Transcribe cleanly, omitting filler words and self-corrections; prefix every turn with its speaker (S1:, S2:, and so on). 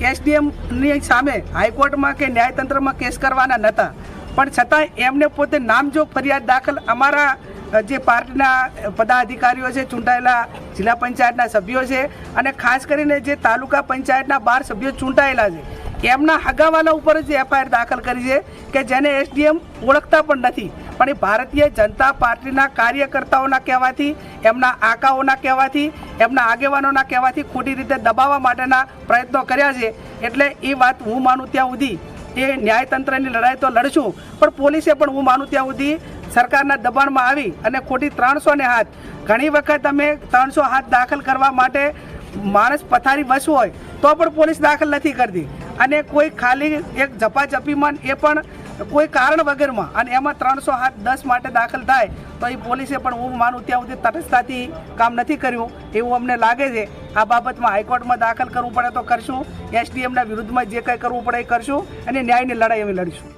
S1: એસડીએમની સામે હાઈકોર્ટમાં કે ન્યાયતંત્રમાં કેસ કરવાના નહોતા, પણ છતાં એમને પોતે નામજોગ ફરિયાદ દાખલ અમારા જે પાર્ટીના પદાધિકારીઓ છે, ચૂંટાયેલા જિલ્લા પંચાયતના સભ્યો છે અને ખાસ કરીને જે તાલુકા પંચાયતના 12 સભ્યો ચૂંટાયેલા છે એમના હગાવાલા ઉપર જ એફઆઈઆર દાખલ કરી છે કે જેને એસડીએમ ઓળખતા પણ નથી, પણ એ ભારતીય જનતા પાર્ટીના કાર્યકર્તાઓના કહેવાથી, એમના આકાઓના કહેવાથી, એમના આગેવાનોના કહેવાથી ખોટી રીતે દબાવવા માટેના પ્રયત્નો કર્યા છે। એટલે એ વાત હું માનું ત્યાં સુધી એ ન્યાયતંત્રની લડાઈ તો લડશું, પણ પોલીસે પણ હું માનું ત્યાં સુધી સરકારના દબાણમાં આવી અને ખોટી 300 ને હાથ, ઘણી વખત અમે 300 હાથ દાખલ કરવા માટે માણસ પથારી બસ હોય તો પણ પોલીસ દાખલ નથી કરતી, અને કોઈ ખાલી એક ઝપાઝપીમાં એ પણ કોઈ કારણ વગરમાં, અને એમાં 300 હાથ 10 માટે દાખલ થાય તો એ પોલીસે પણ હું માનું ત્યાં સુધી તટસ્થતાથી કામ નથી કર્યું એવું અમને લાગે છે। આ બાબતમાં હાઈકોર્ટમાં દાખલ કરવું પડે તો કરશું, એસડીએમના વિરુદ્ધમાં જે કંઈ કરવું પડે એ કરશું અને ન્યાયની લડાઈ અમે લડીશું।